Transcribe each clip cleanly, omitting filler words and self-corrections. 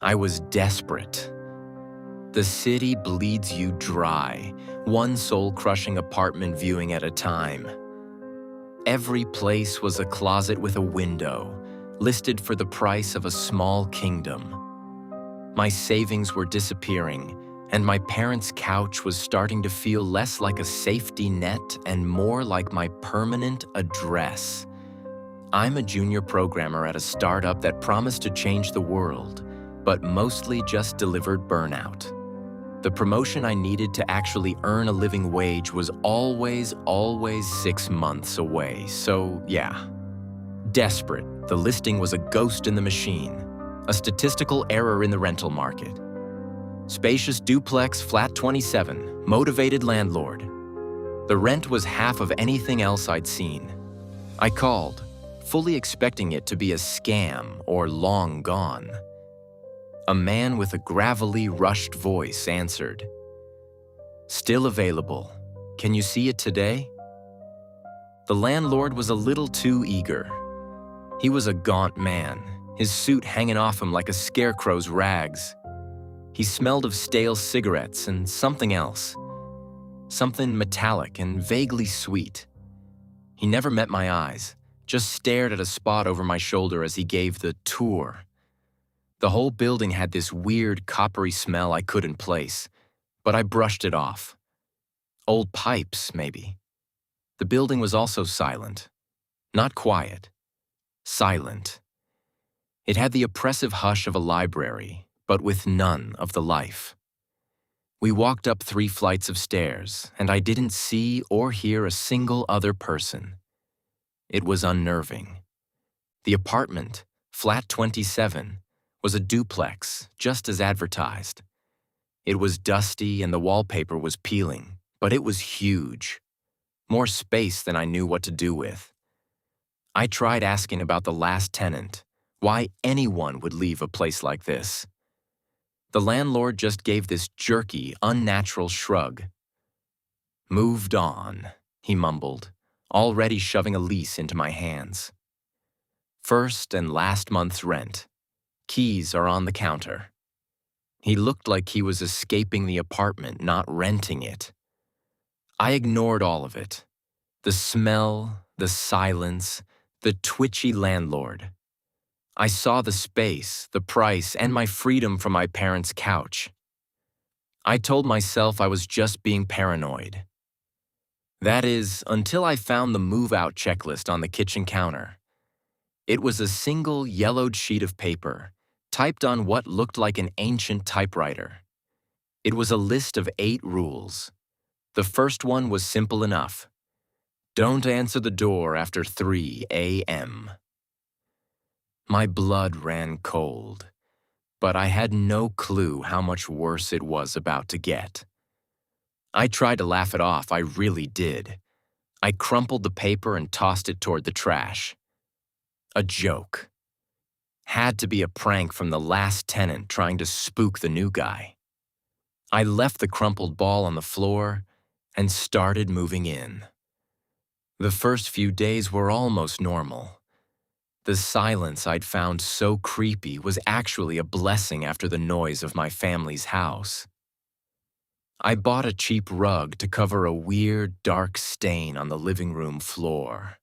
I was desperate. The city bleeds you dry, one soul-crushing apartment viewing at a time. Every place was a closet with a window, listed for the price of a small kingdom. My savings were disappearing, and my parents' couch was starting to feel less like a safety net and more like my permanent address. I'm a junior programmer at a startup that promised to change the world, but mostly just delivered burnout. The promotion I needed to actually earn a living wage was always 6 months away, so yeah. Desperate, the listing was a ghost in the machine, a statistical error in the rental market. Spacious duplex, flat 27, motivated landlord. The rent was half of anything else I'd seen. I called, fully expecting it to be a scam or long gone. A man with a gravelly, rushed voice answered. "Still available. Can you see it today?" The landlord was a little too eager. He was a gaunt man, his suit hanging off him like a scarecrow's rags. He smelled of stale cigarettes and something else. Something metallic and vaguely sweet. He never met my eyes, just stared at a spot over my shoulder as he gave the tour. The whole building had this weird, coppery smell I couldn't place, but I brushed it off. Old pipes, maybe. The building was also silent. Not quiet. Silent. It had the oppressive hush of a library, but with none of the life. We walked up 3 flights of stairs, and I didn't see or hear a single other person. It was unnerving. The apartment, flat 27, was a duplex, just as advertised. It was dusty and the wallpaper was peeling, but it was huge. More space than I knew what to do with. I tried asking about the last tenant, why anyone would leave a place like this. The landlord just gave this jerky, unnatural shrug. "Moved on," he mumbled, already shoving a lease into my hands. "First and last month's rent. Keys are on the counter." He looked like he was escaping the apartment, not renting it. I ignored all of it. The smell, the silence, the twitchy landlord. I saw the space, the price, and my freedom from my parents' couch. I told myself I was just being paranoid. That is, until I found the move-out checklist on the kitchen counter. It was a single yellowed sheet of paper, typed on what looked like an ancient typewriter. It was a list of 8 rules. The first one was simple enough. Don't answer the door after 3 a.m. My blood ran cold, but I had no clue how much worse it was about to get. I tried to laugh it off, I really did. I crumpled the paper and tossed it toward the trash. A joke. Had to be a prank from the last tenant trying to spook the new guy. I left the crumpled ball on the floor and started moving in. The first few days were almost normal. The silence I'd found so creepy was actually a blessing after the noise of my family's house. I bought a cheap rug to cover a weird, dark stain on the living room floor.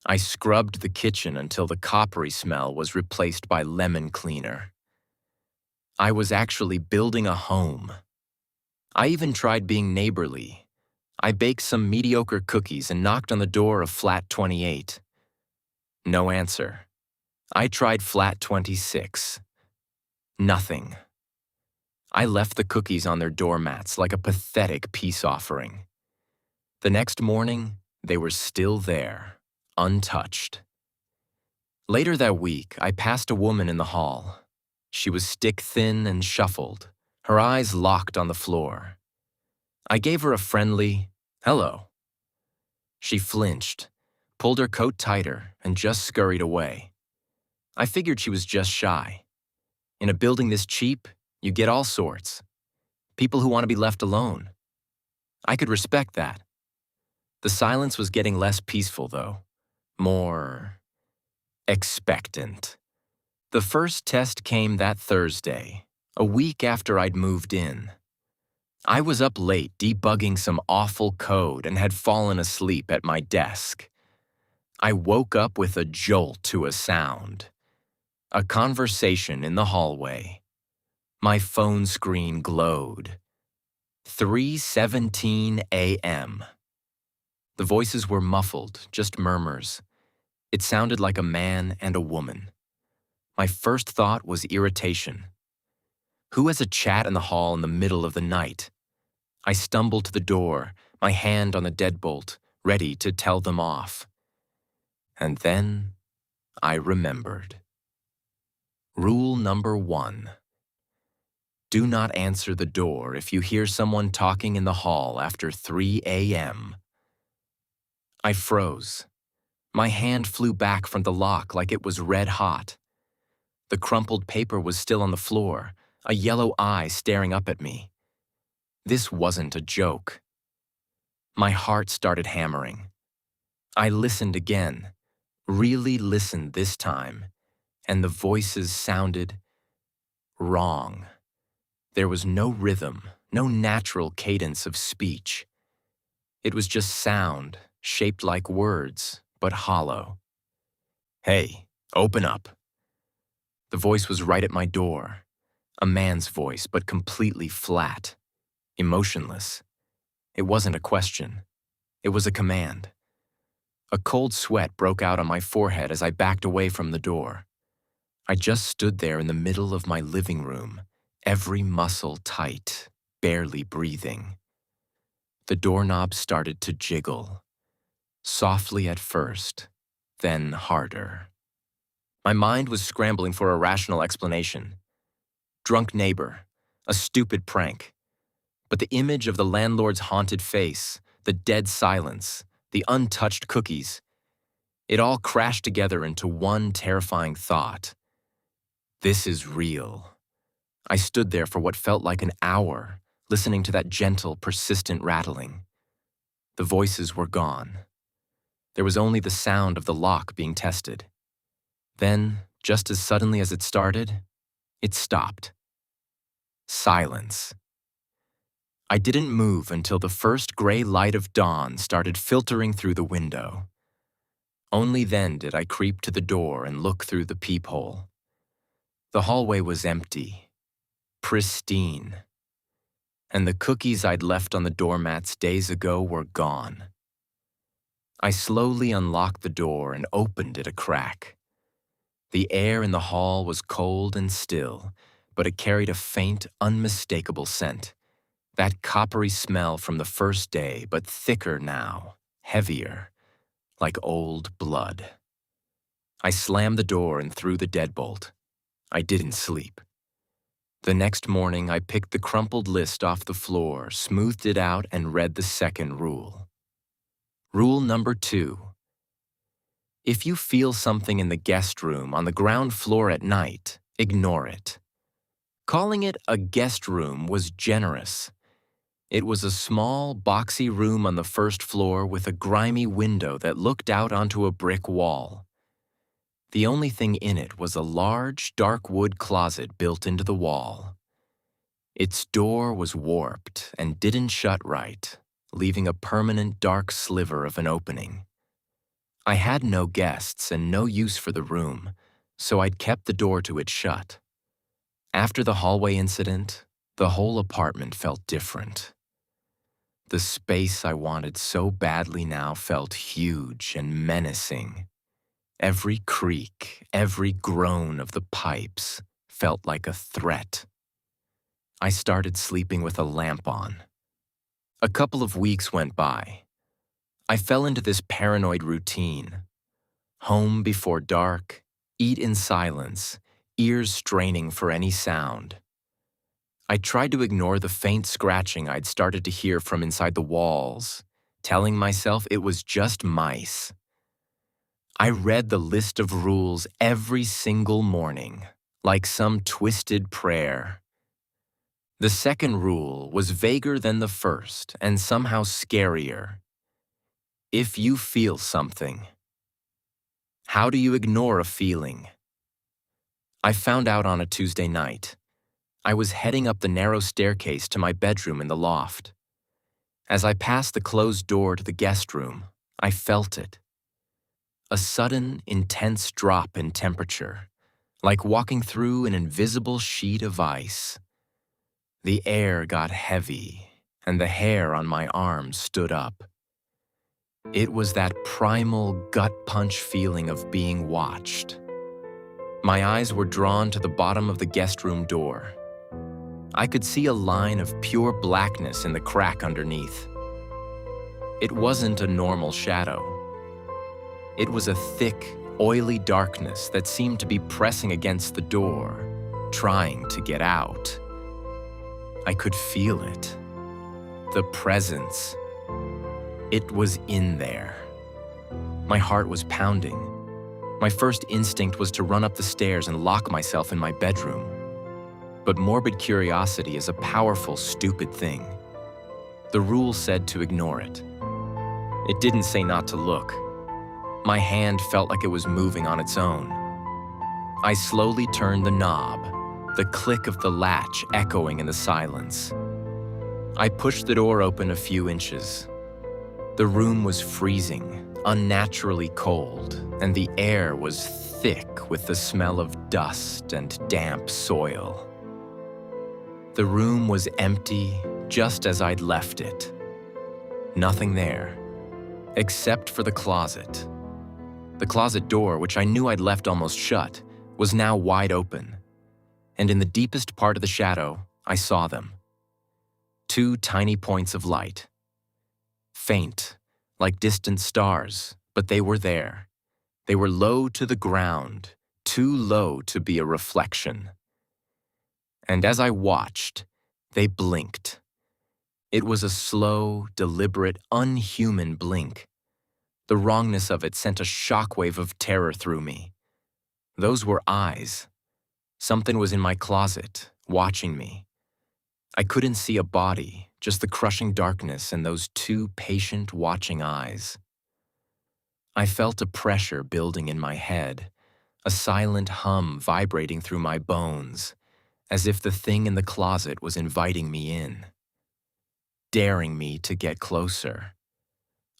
I scrubbed the kitchen until the coppery smell was replaced by lemon cleaner. I was actually building a home. I even tried being neighborly. I baked some mediocre cookies and knocked on the door of flat 28. No answer. I tried flat 26. Nothing. I left the cookies on their doormats like a pathetic peace offering. The next morning, they were still there, untouched. Later that week, I passed a woman in the hall. She was stick-thin and shuffled, her eyes locked on the floor. I gave her a friendly, "Hello." She flinched, pulled her coat tighter, and just scurried away. I figured she was just shy. In a building this cheap, you get all sorts. People who want to be left alone. I could respect that. The silence was getting less peaceful, though. More expectant. The first test came that Thursday, a week after I'd moved in. I was up late debugging some awful code and had fallen asleep at my desk. I woke up with a jolt to a sound. A conversation in the hallway. My phone screen glowed. 3:17 a.m. The voices were muffled, just murmurs. It sounded like a man and a woman. My first thought was irritation. Who has a chat in the hall in the middle of the night? I stumbled to the door, my hand on the deadbolt, ready to tell them off. And then I remembered. Rule number 1. Do not answer the door if you hear someone talking in the hall after 3 a.m. I froze. My hand flew back from the lock like it was red hot. The crumpled paper was still on the floor, a yellow eye staring up at me. This wasn't a joke. My heart started hammering. I listened again, really listened this time, and the voices sounded wrong. There was no rhythm, no natural cadence of speech. It was just sound, shaped like words, but hollow. Hey, open up. The voice was right at my door. A man's voice, but completely flat, emotionless. It wasn't a question. It was a command. A cold sweat broke out on my forehead as I backed away from the door. I just stood there in the middle of my living room, every muscle tight, barely breathing. The doorknob started to jiggle, softly at first, then harder. My mind was scrambling for a rational explanation. Drunk neighbor, a stupid prank. But the image of the landlord's haunted face, the dead silence, the untouched cookies, it all crashed together into one terrifying thought. This is real. I stood there for what felt like an hour, listening to that gentle, persistent rattling. The voices were gone. There was only the sound of the lock being tested. Then, just as suddenly as it started, it stopped. Silence. I didn't move until the first gray light of dawn started filtering through the window. Only then did I creep to the door and look through the peephole. The hallway was empty, pristine, and the cookies I'd left on the doormats days ago were gone. I slowly unlocked the door and opened it a crack. The air in the hall was cold and still, but it carried a faint, unmistakable scent. That coppery smell from the first day, but thicker now, heavier, like old blood. I slammed the door and threw the deadbolt. I didn't sleep. The next morning, I picked the crumpled list off the floor, smoothed it out, and read the second rule. Rule number 2. If you feel something in the guest room on the ground floor at night, ignore it. Calling it a guest room was generous. It was a small, boxy room on the first floor with a grimy window that looked out onto a brick wall. The only thing in it was a large, dark wood closet built into the wall. Its door was warped and didn't shut right, leaving a permanent dark sliver of an opening. I had no guests and no use for the room, so I'd kept the door to it shut. After the hallway incident, the whole apartment felt different. The space I wanted so badly now felt huge and menacing. Every creak, every groan of the pipes felt like a threat. I started sleeping with a lamp on. A couple of weeks went by. I fell into this paranoid routine. Home before dark, eat in silence, ears straining for any sound. I tried to ignore the faint scratching I'd started to hear from inside the walls, telling myself it was just mice. I read the list of rules every single morning, like some twisted prayer. The second rule was vaguer than the first and somehow scarier. If you feel something, how do you ignore a feeling? I found out on a Tuesday night. I was heading up the narrow staircase to my bedroom in the loft. As I passed the closed door to the guest room, I felt it. A sudden, intense drop in temperature, like walking through an invisible sheet of ice. The air got heavy, and the hair on my arms stood up. It was that primal gut-punch feeling of being watched. My eyes were drawn to the bottom of the guest room door. I could see a line of pure blackness in the crack underneath. It wasn't a normal shadow. It was a thick, oily darkness that seemed to be pressing against the door, trying to get out. I could feel it. The presence. It was in there. My heart was pounding. My first instinct was to run up the stairs and lock myself in my bedroom. But morbid curiosity is a powerful, stupid thing. The rule said to ignore it. It didn't say not to look. My hand felt like it was moving on its own. I slowly turned the knob, the click of the latch echoing in the silence. I pushed the door open a few inches. The room was freezing, unnaturally cold, and the air was thick with the smell of dust and damp soil. The room was empty, just as I'd left it. Nothing there, except for the closet. The closet door, which I knew I'd left almost shut, was now wide open. And in the deepest part of the shadow, I saw them. Two tiny points of light. Faint, like distant stars, but they were there. They were low to the ground, too low to be a reflection. And as I watched, they blinked. It was a slow, deliberate, unhuman blink. The wrongness of it sent a shockwave of terror through me. Those were eyes. Something was in my closet, watching me. I couldn't see a body, just the crushing darkness and those two patient, watching eyes. I felt a pressure building in my head, a silent hum vibrating through my bones, as if the thing in the closet was inviting me in, daring me to get closer.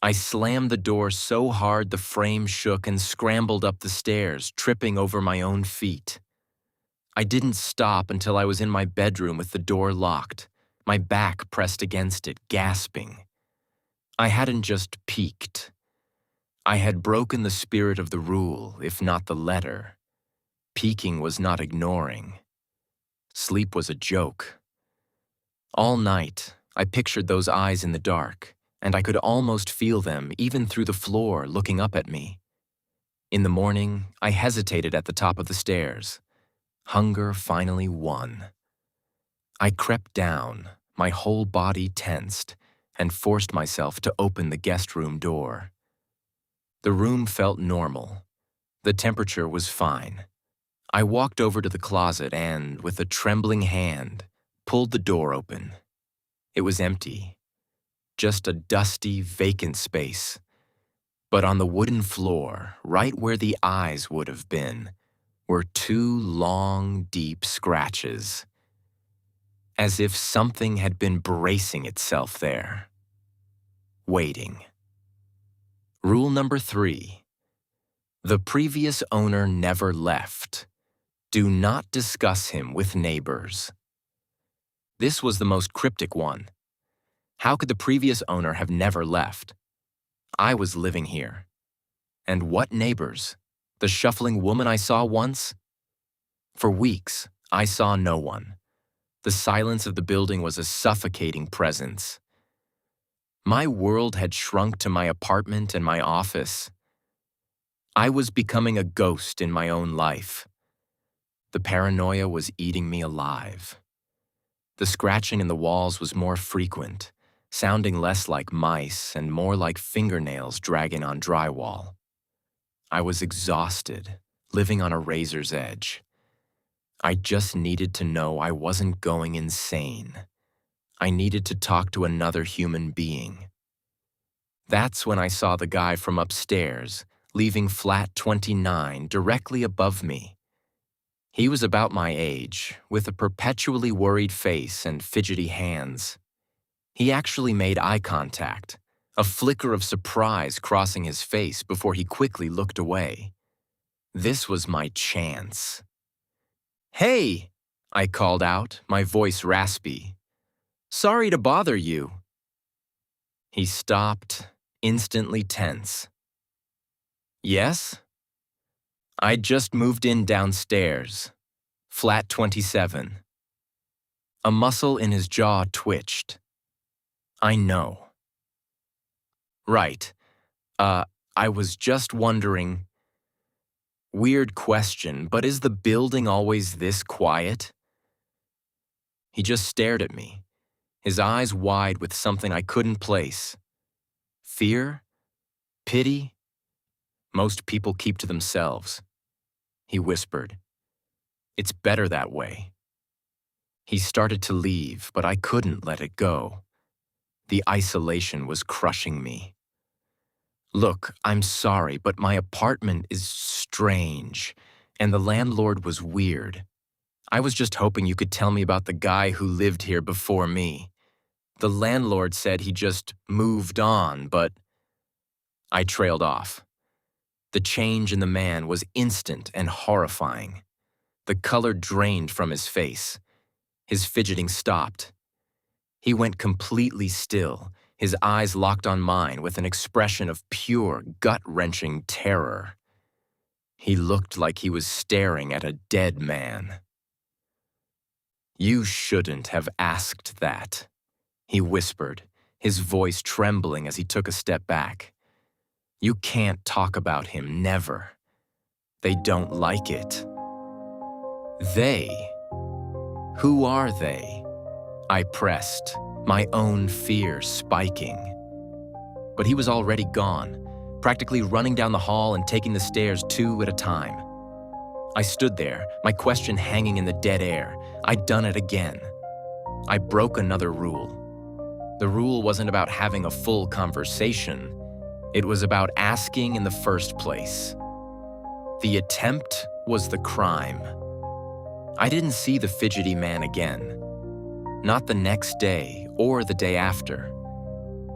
I slammed the door so hard the frame shook and scrambled up the stairs, tripping over my own feet. I didn't stop until I was in my bedroom with the door locked, my back pressed against it, gasping. I hadn't just peeked. I had broken the spirit of the rule, if not the letter. Peeking was not ignoring. Sleep was a joke. All night, I pictured those eyes in the dark, and I could almost feel them even through the floor looking up at me. In the morning, I hesitated at the top of the stairs. Hunger finally won. I crept down, my whole body tensed, and forced myself to open the guest room door. The room felt normal. The temperature was fine. I walked over to the closet and, with a trembling hand, pulled the door open. It was empty. Just a dusty, vacant space. But on the wooden floor, right where the eyes would have been, were two long, deep scratches, as if something had been bracing itself there, waiting. Rule number 3. The previous owner never left. Do not discuss him with neighbors. This was the most cryptic one. How could the previous owner have never left? I was living here. And what neighbors? The shuffling woman I saw once? For weeks, I saw no one. The silence of the building was a suffocating presence. My world had shrunk to my apartment and my office. I was becoming a ghost in my own life. The paranoia was eating me alive. The scratching in the walls was more frequent, sounding less like mice and more like fingernails dragging on drywall. I was exhausted, living on a razor's edge. I just needed to know I wasn't going insane. I needed to talk to another human being. That's when I saw the guy from upstairs, leaving flat 29 directly above me. He was about my age, with a perpetually worried face and fidgety hands. He actually made eye contact, a flicker of surprise crossing his face before he quickly looked away. This was my chance. "Hey!" I called out, my voice raspy. "Sorry to bother you." He stopped, instantly tense. "Yes?" "I'd just moved in downstairs. Flat 27. A muscle in his jaw twitched. "I know." "Right. I was just wondering." Weird question, but is the building always this quiet? He just stared at me, his eyes wide with something I couldn't place. Fear? Pity? Most people keep to themselves. He whispered. "It's better that way." He started to leave, but I couldn't let it go. The isolation was crushing me. "Look, I'm sorry, but my apartment is strange, and the landlord was weird. I was just hoping you could tell me about the guy who lived here before me. The landlord said he just moved on, but..." I trailed off. The change in the man was instant and horrifying. The color drained from his face. His fidgeting stopped. He went completely still, his eyes locked on mine with an expression of pure, gut-wrenching terror. He looked like he was staring at a dead man. "You shouldn't have asked that," he whispered, his voice trembling as he took a step back. "You can't talk about him, never. They don't like it." "They? Who are they?" I pressed, my own fear spiking. But he was already gone, practically running down the hall and taking the stairs 2 at a time. I stood there, my question hanging in the dead air. I'd done it again. I broke another rule. The rule wasn't about having a full conversation. It was about asking in the first place. The attempt was the crime. I didn't see the fidgety man again. Not the next day or the day after.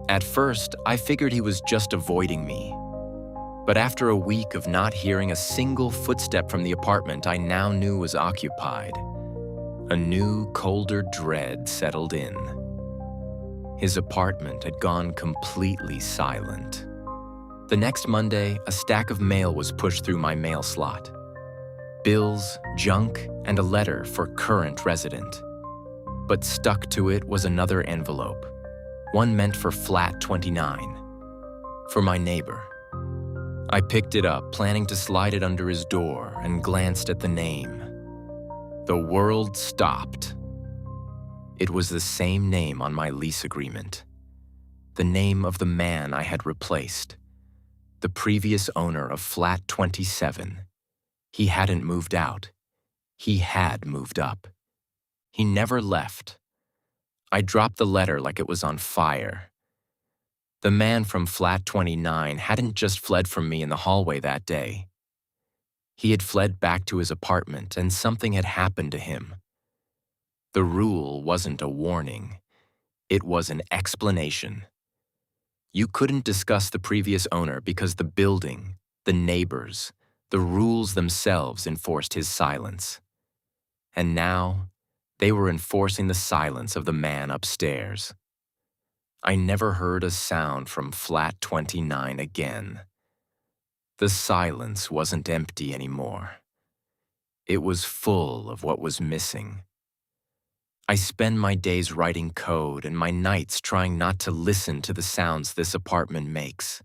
At first, I figured he was just avoiding me. But after a week of not hearing a single footstep from the apartment I now knew was occupied, a new, colder dread settled in. His apartment had gone completely silent. The next Monday, a stack of mail was pushed through my mail slot. Bills, junk, and a letter for current resident. But stuck to it was another envelope, one meant for flat 29, for my neighbor. I picked it up, planning to slide it under his door, and glanced at the name. The world stopped. It was the same name on my lease agreement. The name of the man I had replaced. The previous owner of flat 27. He hadn't moved out. He had moved up. He never left. I dropped the letter like it was on fire. The man from flat 29 hadn't just fled from me in the hallway that day. He had fled back to his apartment, and something had happened to him. The rule wasn't a warning. It was an explanation. You couldn't discuss the previous owner because the building, the neighbors, the rules themselves enforced his silence. And now, they were enforcing the silence of the man upstairs. I never heard a sound from flat 29 again. The silence wasn't empty anymore. It was full of what was missing. I spend my days writing code and my nights trying not to listen to the sounds this apartment makes.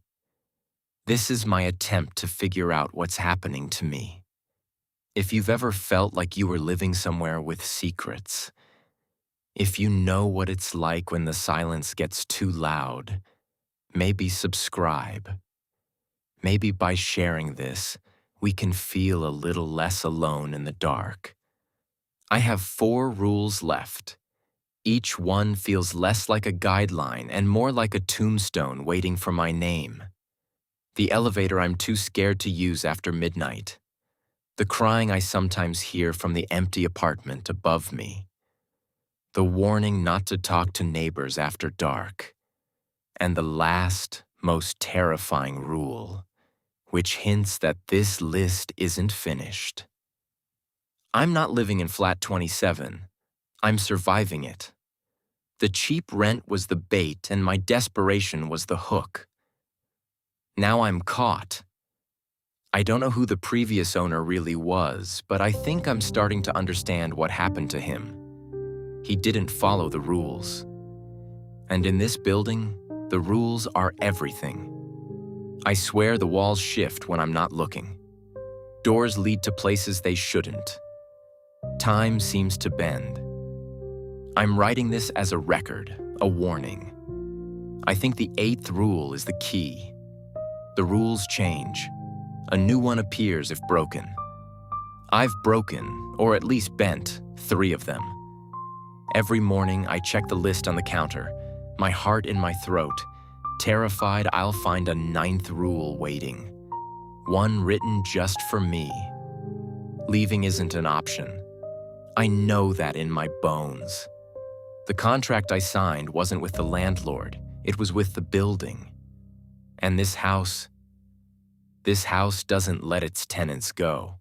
This is my attempt to figure out what's happening to me. If you've ever felt like you were living somewhere with secrets, if you know what it's like when the silence gets too loud, maybe subscribe. Maybe by sharing this, we can feel a little less alone in the dark. I have 4 rules left. Each one feels less like a guideline and more like a tombstone waiting for my name. The elevator I'm too scared to use after midnight. The crying I sometimes hear from the empty apartment above me. The warning not to talk to neighbors after dark. And the last, most terrifying rule, which hints that this list isn't finished. I'm not living in flat 27. I'm surviving it. The cheap rent was the bait and my desperation was the hook. Now I'm caught. I don't know who the previous owner really was, but I think I'm starting to understand what happened to him. He didn't follow the rules. And in this building, the rules are everything. I swear the walls shift when I'm not looking. Doors lead to places they shouldn't. Time seems to bend. I'm writing this as a record, a warning. I think the 8th rule is the key. The rules change. A new one appears if broken. I've broken, or at least bent, 3 of them. Every morning I check the list on the counter, my heart in my throat, terrified I'll find a 9th rule waiting. One written just for me. Leaving isn't an option. I know that in my bones. The contract I signed wasn't with the landlord, it was with the building. And this house doesn't let its tenants go.